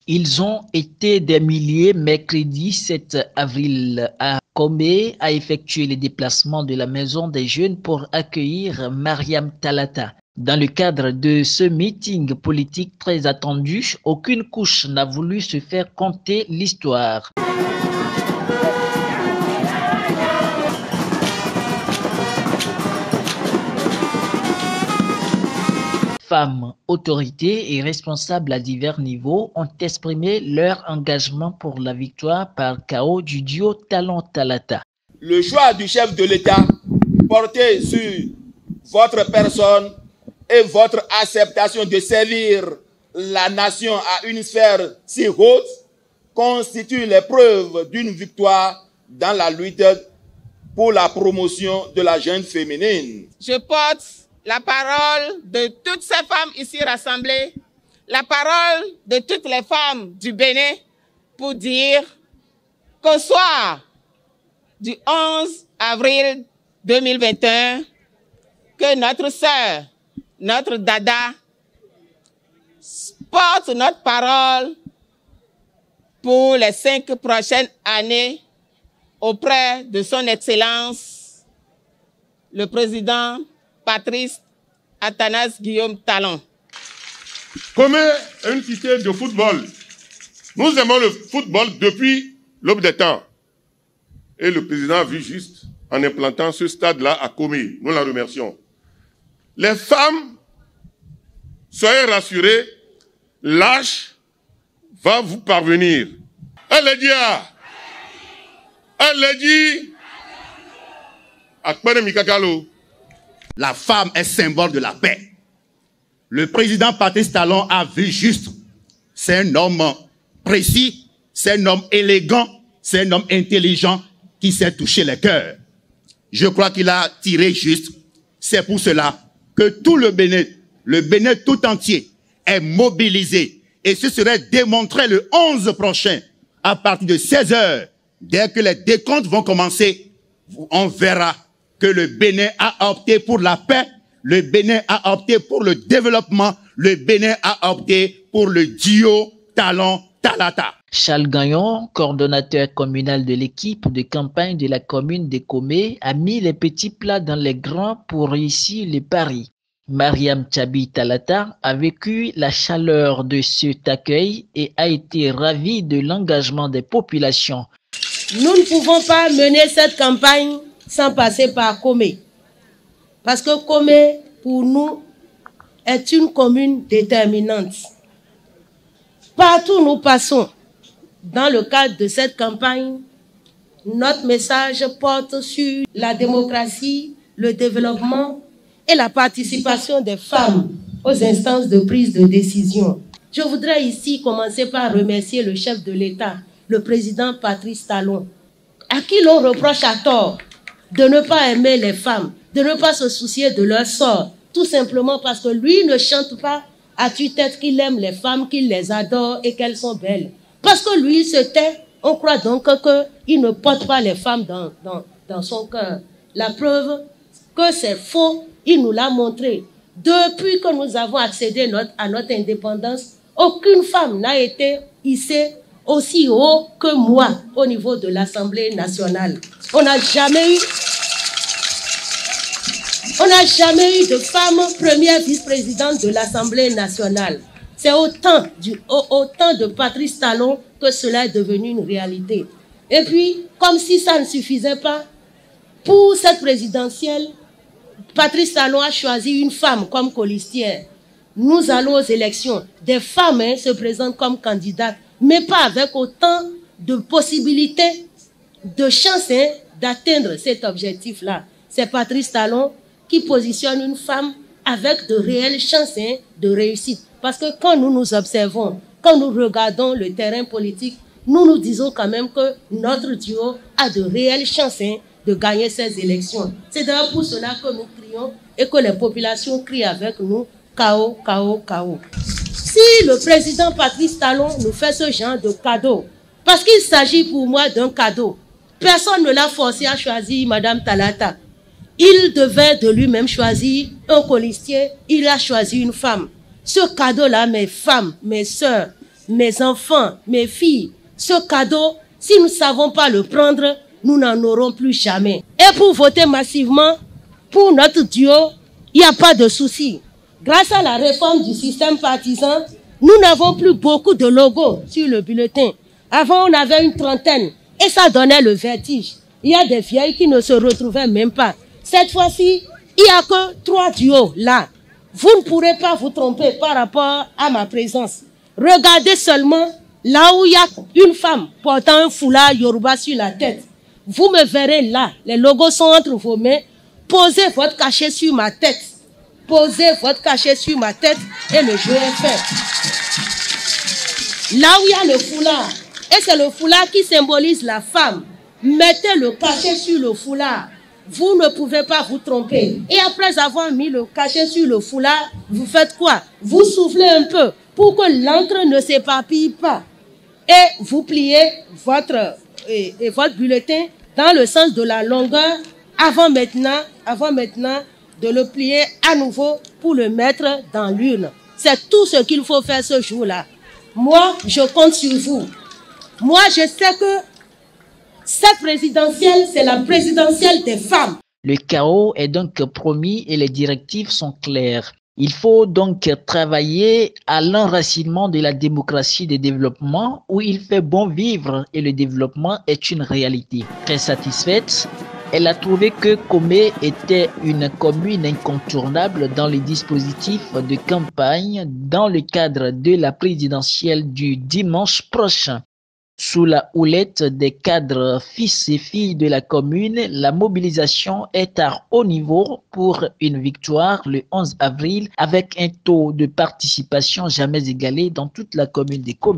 Ils ont été des milliers mercredi 7 avril à Komé à effectuer les déplacements de la Maison des Jeunes pour accueillir Mariam Talata. Dans le cadre de ce meeting politique très attendu, aucune couche n'a voulu se faire conter l'histoire. Femmes, autorités et responsables à divers niveaux ont exprimé leur engagement pour la victoire par KO du duo Talon Talata. Le choix du chef de l'État porté sur votre personne et votre acceptation de servir la nation à une sphère si haute constitue les preuves d'une victoire dans la lutte pour la promotion de la jeune féminine. Je porte la parole de toutes ces femmes ici rassemblées, la parole de toutes les femmes du Bénin pour dire qu'au soir du 11 avril 2021, que notre sœur, notre dada, porte notre parole pour les 5 prochaines années auprès de son Excellence, le président Patrice Athanase Guillaume Talon. Komé est une cité de football. Nous aimons le football depuis l'aube des temps. Et le président a vu juste en implantant ce stade-là à Komé. Nous la remercions. Les femmes, soyez rassurées, l'âge va vous parvenir. Elle est dit elle est dit Akpene Mikakalo. La femme est symbole de la paix. Le président Patrice Talon a vu juste. C'est un homme précis, c'est un homme élégant, c'est un homme intelligent qui sait toucher les cœurs. Je crois qu'il a tiré juste. C'est pour cela que tout le Bénin tout entier est mobilisé. Et ce serait démontré le 11 prochain, à partir de 16 h, dès que les décomptes vont commencer, on verra que le Bénin a opté pour la paix, le Bénin a opté pour le développement, le Bénin a opté pour le duo Talon Talata. Charles Gagnon, coordonnateur communal de l'équipe de campagne de la commune de Komé, a mis les petits plats dans les grands pour réussir le pari. Mariam Tchabi Talata a vécu la chaleur de cet accueil et a été ravie de l'engagement des populations. Nous ne pouvons pas mener cette campagne sans passer par Komé. Parce que Komé, pour nous, est une commune déterminante. Partout où nous passons, dans le cadre de cette campagne, notre message porte sur la démocratie, le développement et la participation des femmes aux instances de prise de décision. Je voudrais ici commencer par remercier le chef de l'État, le président Patrice Talon, à qui l'on reproche à tort de ne pas aimer les femmes, de ne pas se soucier de leur sort, tout simplement parce que lui ne chante pas à tue-tête qu'il aime les femmes, qu'il les adore et qu'elles sont belles. Parce que lui, il se tait, on croit donc qu'il ne porte pas les femmes dans son cœur. La preuve que c'est faux, il nous l'a montré. Depuis que nous avons accédé à notre indépendance, aucune femme n'a été hissée aussi haut que moi au niveau de l'Assemblée nationale. On n'a jamais eu de femme première vice-présidente de l'Assemblée nationale. C'est au temps de Patrice Talon que cela est devenu une réalité. Et puis, comme si ça ne suffisait pas, pour cette présidentielle, Patrice Talon a choisi une femme comme colistière. Nous allons aux élections. Des femmes se présentent comme candidates, mais pas avec autant de possibilités, de chances d'atteindre cet objectif-là. C'est Patrice Talon qui positionne une femme avec de réelles chances de réussite. Parce que quand nous nous observons, quand nous regardons le terrain politique, nous nous disons quand même que notre duo a de réelles chances de gagner ces élections. C'est d'ailleurs pour cela que nous crions et que les populations crient avec nous KO, KO, KO. Si le président Patrice Talon nous fait ce genre de cadeau, parce qu'il s'agit pour moi d'un cadeau, personne ne l'a forcé à choisir Madame Talata. Il devait de lui-même choisir un colistier, il a choisi une femme. Ce cadeau-là, mes femmes, mes sœurs, mes enfants, mes filles, ce cadeau, si nous ne savons pas le prendre, nous n'en aurons plus jamais. Et pour voter massivement, pour notre duo, il n'y a pas de souci. Grâce à la réforme du système partisan, nous n'avons plus beaucoup de logos sur le bulletin. Avant, on avait une trentaine et ça donnait le vertige. Il y a des vieilles qui ne se retrouvaient même pas. Cette fois-ci, il n'y a que 3 duos là. Vous ne pourrez pas vous tromper par rapport à ma présence. Regardez seulement là où il y a une femme portant un foulard Yoruba sur la tête. Vous me verrez là, les logos sont entre vos mains. Posez votre cachet sur ma tête. Posez votre cachet sur ma tête et le jeu est fait. Là où il y a le foulard, et c'est le foulard qui symbolise la femme, mettez le cachet sur le foulard. Vous ne pouvez pas vous tromper. Et après avoir mis le cachet sur le foulard, vous faites quoi? Vous soufflez un peu pour que l'encre ne s'éparpille pas. Et vous pliez votre bulletin dans le sens de la longueur avant maintenant de le plier à nouveau pour le mettre dans l'urne. C'est tout ce qu'il faut faire ce jour-là. Moi, je compte sur vous. Moi, je sais que cette présidentielle, c'est la présidentielle des femmes. Le chaos est donc promis et les directives sont claires. Il faut donc travailler à l'enracinement de la démocratie de développement où il fait bon vivre et le développement est une réalité. Très satisfaite, elle a trouvé que Komé était une commune incontournable dans les dispositifs de campagne dans le cadre de la présidentielle du dimanche prochain. Sous la houlette des cadres fils et filles de la commune, la mobilisation est à haut niveau pour une victoire le 11 avril avec un taux de participation jamais égalé dans toute la commune des Komé.